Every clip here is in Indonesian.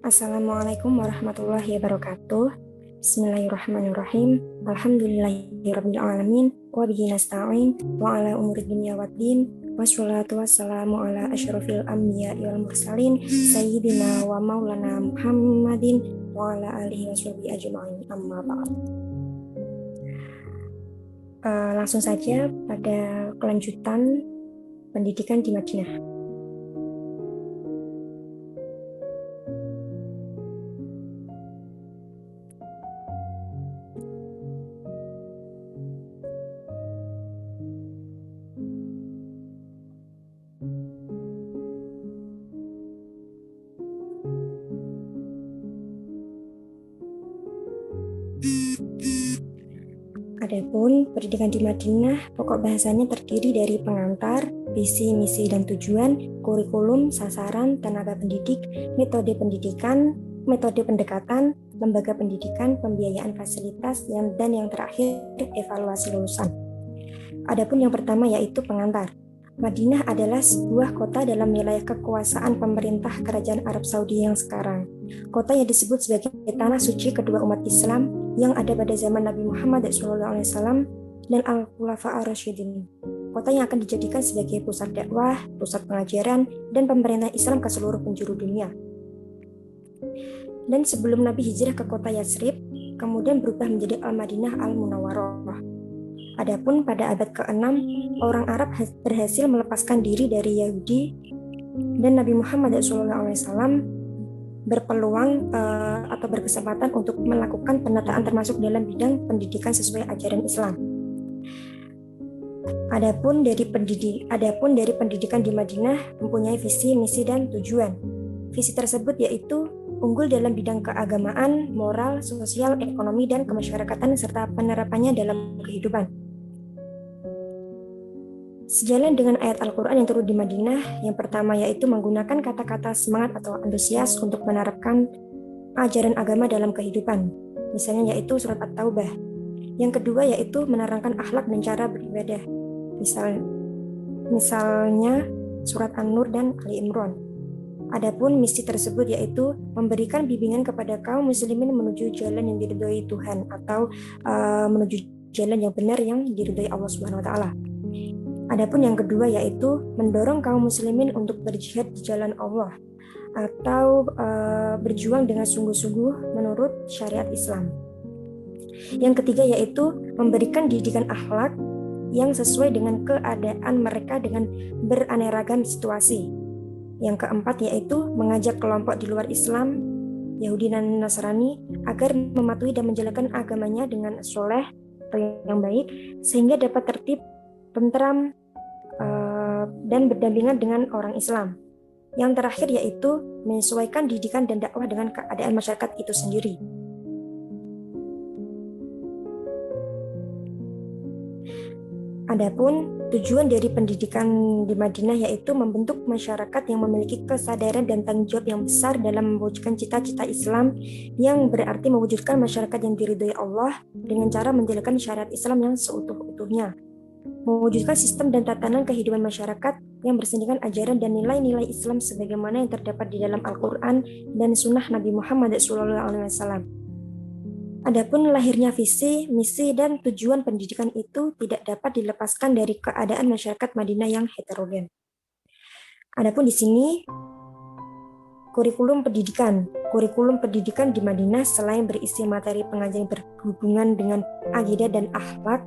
Assalamualaikum warahmatullahi wabarakatuh. Bismillahirrahmanirrahim. Alhamdulillahirabbil alamin wa bihi nasta'in wa ala umuri dunya waddin. Wassalatu wassalamu ala asyrafil anbiya'i wal mursalin sayyidina wa maulana Muhammadin wa ala alihi washabihi ajma'in. Amma ba'd. Langsung saja pada kelanjutan pendidikan di Madinah. Adapun pendidikan di Madinah, pokok bahasanya terdiri dari pengantar, visi, misi, dan tujuan, kurikulum, sasaran, tenaga pendidik, metode pendidikan, metode pendekatan, lembaga pendidikan, pembiayaan fasilitas, dan yang terakhir evaluasi lulusan. Adapun yang pertama yaitu pengantar. Madinah adalah sebuah kota dalam wilayah kekuasaan pemerintah Kerajaan Arab Saudi yang sekarang. Kota yang disebut sebagai tanah suci kedua umat Islam yang ada pada zaman Nabi Muhammad SAW dan Al-Khulafa Ar-Rasyidin. Kota yang akan dijadikan sebagai pusat dakwah, pusat pengajaran, dan pemerintah Islam ke seluruh penjuru dunia. Dan sebelum Nabi hijrah ke kota Yatsrib, kemudian berubah menjadi Al-Madinah Al-Munawwarah. Adapun pada abad ke-6, orang Arab berhasil melepaskan diri dari Yahudi dan Nabi Muhammad SAW berpeluang atau berkesempatan untuk melakukan penataan termasuk dalam bidang pendidikan sesuai ajaran Islam. Adapun dari pendidikan di Madinah mempunyai visi, misi, dan tujuan. Visi tersebut yaitu unggul dalam bidang keagamaan, moral, sosial, ekonomi, dan kemasyarakatan serta penerapannya dalam kehidupan. Sejalan dengan ayat Al-Quran yang turun di Madinah, yang pertama yaitu menggunakan kata-kata semangat atau antusias untuk menerapkan ajaran agama dalam kehidupan. Misalnya yaitu surat At-Taubah. Yang kedua yaitu menerangkan akhlak dan cara beribadah. Misalnya surat An-Nur dan Ali Imran. Adapun misi tersebut yaitu memberikan bimbingan kepada kaum muslimin menuju jalan yang diridhoi Tuhan atau menuju jalan yang benar yang diridhoi Allah Subhanahu wa taala. Adapun yang kedua yaitu mendorong kaum muslimin untuk berjihad di jalan Allah atau berjuang dengan sungguh-sungguh menurut syariat Islam. Yang ketiga yaitu memberikan didikan akhlak yang sesuai dengan keadaan mereka dengan beraneka situasi. Yang keempat yaitu mengajak kelompok di luar Islam, Yahudi dan Nasrani agar mematuhi dan menjalankan agamanya dengan soleh atau yang baik sehingga dapat tertib, tentram, dan berdampingan dengan orang Islam. Yang terakhir yaitu menyesuaikan didikan dan dakwah dengan keadaan masyarakat itu sendiri. Adapun tujuan dari pendidikan di Madinah yaitu membentuk masyarakat yang memiliki kesadaran dan tanggung jawab yang besar dalam mewujudkan cita-cita Islam, yang berarti mewujudkan masyarakat yang diridhoi Allah dengan cara menjalankan syariat Islam yang seutuh-utuhnya. Mewujudkan sistem dan tatanan kehidupan masyarakat yang bersandingan ajaran dan nilai-nilai Islam sebagaimana yang terdapat di dalam Al-Quran dan Sunnah Nabi Muhammad SAW. Adapun lahirnya visi, misi, dan tujuan pendidikan itu tidak dapat dilepaskan dari keadaan masyarakat Madinah yang heterogen. Adapun di sini kurikulum pendidikan. Kurikulum pendidikan di Madinah selain berisi materi pengajaran berhubungan dengan akidah dan akhlak,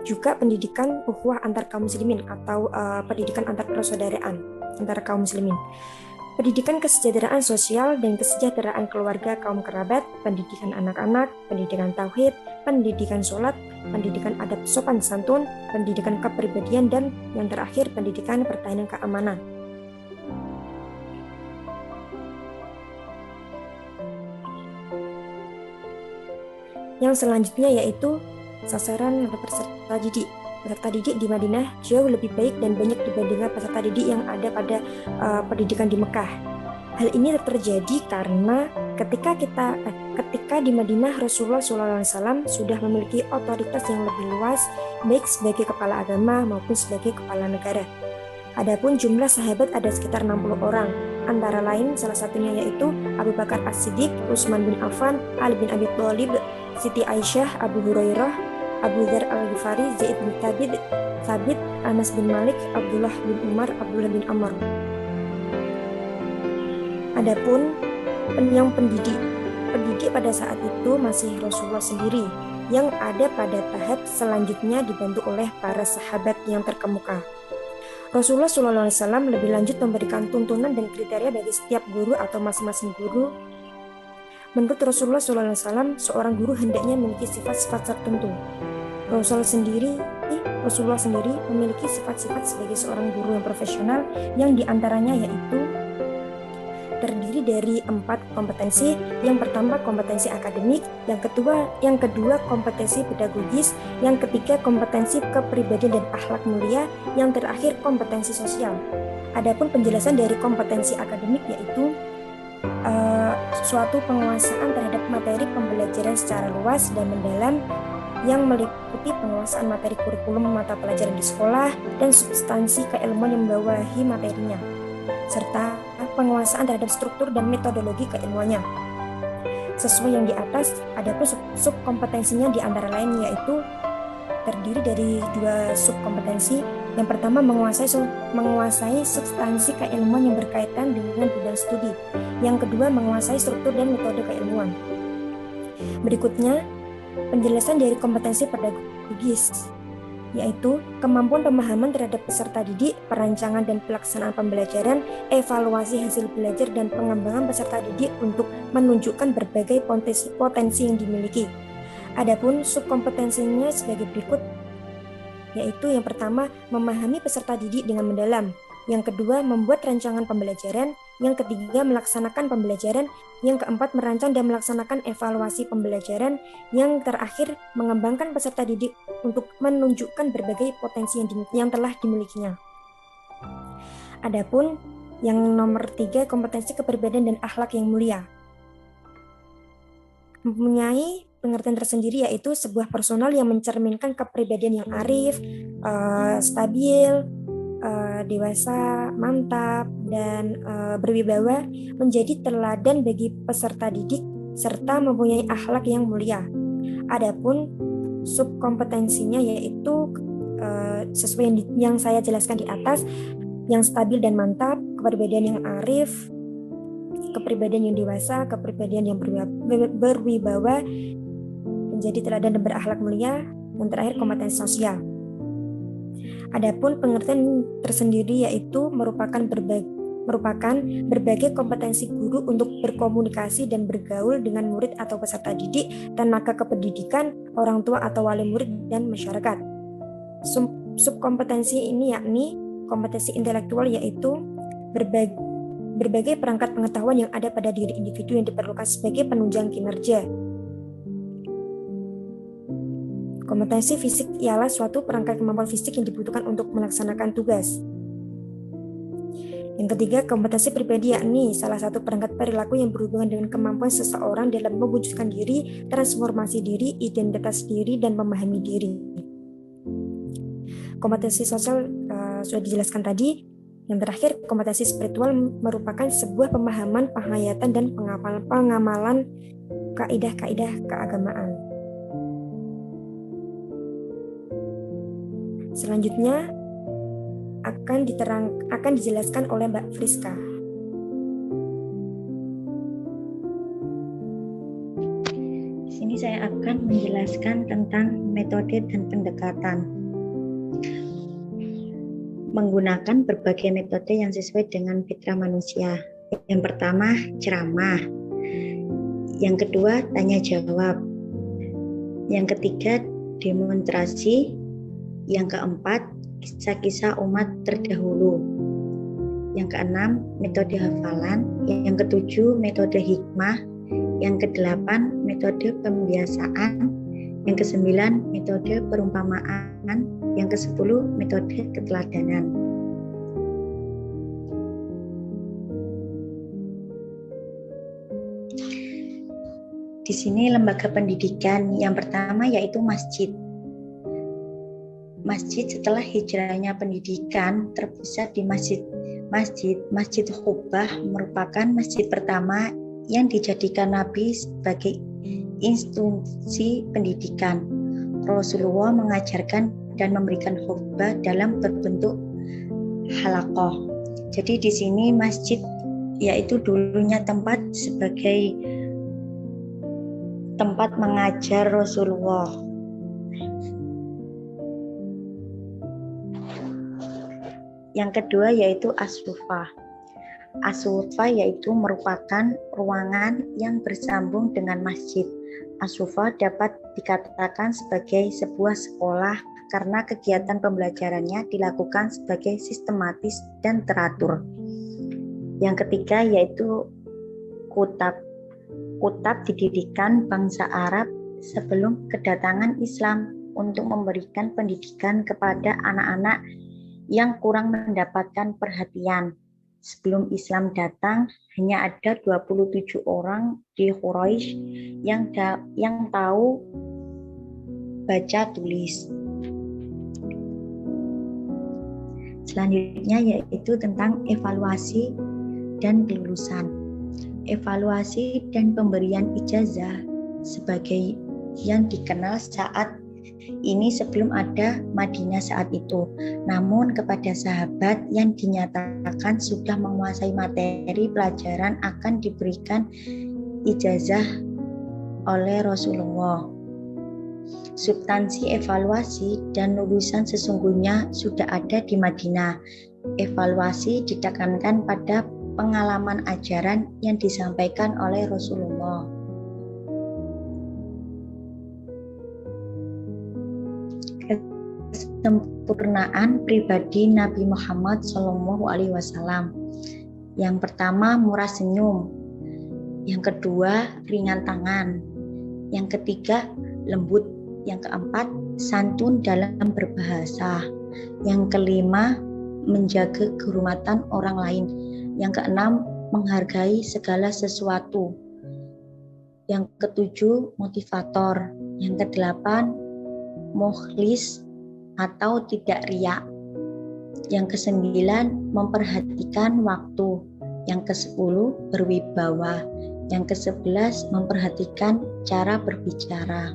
juga pendidikan ukhuwah antar kaum muslimin atau pendidikan antar persaudaraan antara kaum muslimin. Pendidikan kesejahteraan sosial dan kesejahteraan keluarga kaum kerabat, pendidikan anak-anak, pendidikan tauhid, pendidikan sholat, pendidikan adab sopan santun, pendidikan kepribadian, dan yang terakhir pendidikan pertahanan keamanan. Yang selanjutnya yaitu sasaran peserta didik. Peserta didik di Madinah jauh lebih baik dan banyak dibandingkan peserta didik yang ada pada pendidikan di Mekah. Hal ini terjadi karena ketika di Madinah, Rasulullah SAW sudah memiliki otoritas yang lebih luas, baik sebagai kepala agama maupun sebagai kepala negara. Adapun jumlah sahabat ada sekitar 60 orang, antara lain salah satunya yaitu Abu Bakar As-Siddiq, Utsman bin Affan, Ali bin Abi Thalib, Siti Aisyah, Abu Hurairah, Abu Dzar Al-Ghifari, Zaid bin Thabit, Anas bin Malik, Abdullah bin Umar, Abdullah bin Amr. Adapun yang pendidik pada saat itu masih Rasulullah sendiri, yang ada pada tahap selanjutnya dibantu oleh para sahabat yang terkemuka. Rasulullah SAW lebih lanjut memberikan tuntunan dan kriteria bagi setiap guru atau masing-masing guru. Menurut Rasulullah SAW, seorang guru hendaknya memiliki sifat-sifat tertentu. Rasulullah sendiri memiliki sifat-sifat sebagai seorang guru yang profesional, yang diantaranya yaitu terdiri dari 4 kompetensi. Yang pertama kompetensi akademik, yang kedua kompetensi pedagogis, yang ketiga kompetensi kepribadian dan akhlak mulia, yang terakhir kompetensi sosial. Adapun penjelasan dari kompetensi akademik yaitu suatu penguasaan terhadap materi pembelajaran secara luas dan mendalam, yang meliputi penguasaan materi kurikulum mata pelajaran di sekolah dan substansi keilmuan yang membawahi materinya, serta penguasaan terhadap struktur dan metodologi keilmuannya. Sesuai yang di atas, adapun subkompetensinya di antara lain yaitu terdiri dari 2 subkompetensi. Yang pertama menguasai substansi keilmuan yang berkaitan dengan bidang studi. Yang kedua menguasai struktur dan metode keilmuan. Berikutnya penjelasan dari kompetensi pedagogis, yaitu kemampuan pemahaman terhadap peserta didik, perancangan dan pelaksanaan pembelajaran, evaluasi hasil belajar, dan pengembangan peserta didik untuk menunjukkan berbagai potensi yang dimiliki. Adapun subkompetensinya sebagai berikut, yaitu yang pertama memahami peserta didik dengan mendalam, yang kedua membuat rancangan pembelajaran, yang ketiga melaksanakan pembelajaran, yang keempat merancang dan melaksanakan evaluasi pembelajaran, yang terakhir mengembangkan peserta didik untuk menunjukkan berbagai potensi yang telah dimilikinya. Adapun yang nomor 3 kompetensi kepribadian dan akhlak yang mulia, mempunyai pengertian tersendiri yaitu sebuah personal yang mencerminkan kepribadian yang arif, stabil, dewasa, mantap, dan berwibawa, menjadi teladan bagi peserta didik, serta mempunyai akhlak yang mulia. Adapun subkompetensinya yaitu sesuai yang saya jelaskan di atas, yang stabil dan mantap, kepribadian yang arif, kepribadian yang dewasa, kepribadian yang berwibawa, menjadi teladan dan berakhlak mulia, dan terakhir kompetensi sosial. Adapun pengertian tersendiri yaitu merupakan berbagai kompetensi guru untuk berkomunikasi dan bergaul dengan murid atau peserta didik, tenaga kependidikan, orang tua atau wali murid, dan masyarakat. Subkompetensi ini yakni kompetensi intelektual, yaitu berbagai perangkat pengetahuan yang ada pada diri individu yang diperlukan sebagai penunjang kinerja. Kompetensi fisik ialah suatu perangkat kemampuan fisik yang dibutuhkan untuk melaksanakan tugas. Yang ketiga, kompetensi pribadi yakni salah satu perangkat perilaku yang berhubungan dengan kemampuan seseorang dalam mewujudkan diri, transformasi diri, identitas diri, dan memahami diri. Kompetensi sosial sudah dijelaskan tadi. Yang terakhir, kompetensi spiritual merupakan sebuah pemahaman, penghayatan, dan pengamalan kaidah-kaidah keagamaan. Selanjutnya akan dijelaskan oleh Mbak Friska. Di sini saya akan menjelaskan tentang metode dan pendekatan. Menggunakan berbagai metode yang sesuai dengan fitrah manusia. Yang pertama, ceramah. Yang kedua, tanya jawab. Yang ketiga, demonstrasi. Yang keempat, kisah-kisah umat terdahulu. Yang keenam, metode hafalan. Yang ketujuh, metode hikmah. Yang kedelapan, metode pembiasaan. Yang kesembilan, metode perumpamaan. Yang kesepuluh, metode keteladanan. Di sini lembaga pendidikan yang pertama yaitu masjid. Masjid setelah hijrahnya pendidikan terpusat di Masjid Qubah merupakan masjid pertama yang dijadikan Nabi sebagai institusi pendidikan. Rasulullah mengajarkan dan memberikan khutbah dalam berbentuk halaqah. Jadi di sini masjid yaitu dulunya tempat sebagai tempat mengajar Rasulullah. Yang kedua yaitu as-sufah. As-sufah yaitu merupakan ruangan yang bersambung dengan masjid. As-sufah dapat dikatakan sebagai sebuah sekolah karena kegiatan pembelajarannya dilakukan sebagai sistematis dan teratur. Yang ketiga yaitu kutab. Kutab didirikan bangsa Arab sebelum kedatangan Islam untuk memberikan pendidikan kepada anak-anak yang kurang mendapatkan perhatian. Sebelum Islam datang, hanya ada 27 orang di Quraisy yang tahu baca tulis. Selanjutnya yaitu tentang evaluasi dan kelulusan. Evaluasi dan pemberian ijazah sebagai yang dikenal saat ini sebelum ada Madinah saat itu. Namun kepada sahabat yang dinyatakan sudah menguasai materi pelajaran akan diberikan ijazah oleh Rasulullah. Substansi evaluasi dan lulusan sesungguhnya sudah ada di Madinah. Evaluasi ditekankan pada pengalaman ajaran yang disampaikan oleh Rasulullah. Kesempurnaan pribadi Nabi Muhammad SAW. Yang pertama murah senyum, yang kedua ringan tangan, yang ketiga lembut, yang keempat santun dalam berbahasa, yang kelima menjaga kehormatan orang lain, yang keenam menghargai segala sesuatu, yang ketujuh motivator, yang kedelapan mukhlis atau tidak riak, yang kesembilan memperhatikan waktu, yang kesepuluh berwibawa, yang kesebelas memperhatikan cara berbicara.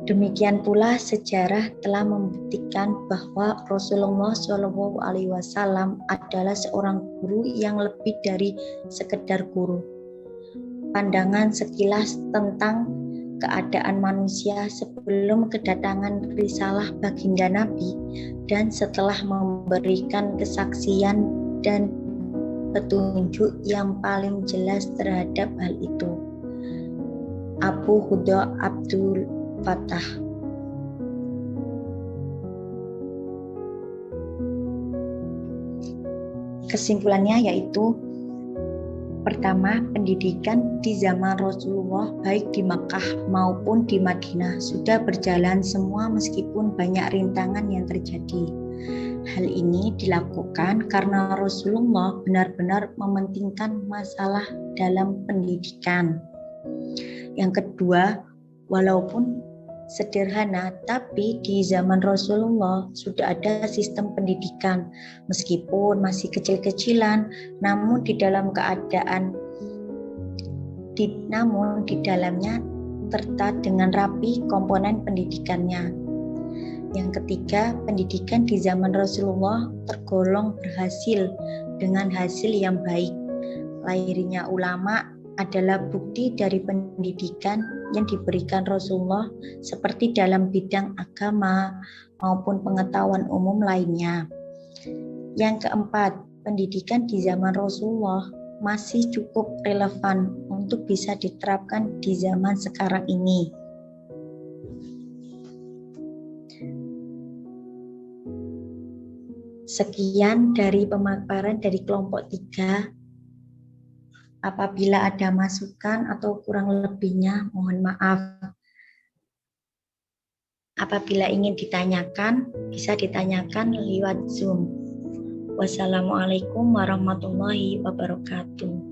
Demikian pula sejarah telah membuktikan bahwa Rasulullah SAW adalah seorang guru yang lebih dari sekedar guru. Pandangan sekilas tentang keadaan manusia sebelum kedatangan risalah baginda Nabi dan setelah memberikan kesaksian dan petunjuk yang paling jelas terhadap hal itu. Abu Huda Abdul Fattah. Kesimpulannya yaitu pertama, pendidikan di zaman Rasulullah baik di Makkah maupun di Madinah sudah berjalan semua meskipun banyak rintangan yang terjadi. Hal ini dilakukan karena Rasulullah benar-benar mementingkan masalah dalam pendidikan. Yang kedua, walaupun sederhana, tapi di zaman Rasulullah sudah ada sistem pendidikan. Meskipun masih kecil-kecilan, namun di dalamnya tertata dengan rapi komponen pendidikannya. Yang ketiga, pendidikan di zaman Rasulullah tergolong berhasil dengan hasil yang baik. Lahirnya ulama adalah bukti dari pendidikan yang diberikan Rasulullah seperti dalam bidang agama maupun pengetahuan umum lainnya. Yang keempat, pendidikan di zaman Rasulullah masih cukup relevan untuk bisa diterapkan di zaman sekarang ini. Sekian dari pemaparan dari kelompok 3. Apabila ada masukan atau kurang lebihnya, mohon maaf. Apabila ingin ditanyakan, bisa ditanyakan lewat Zoom. Wassalamualaikum warahmatullahi wabarakatuh.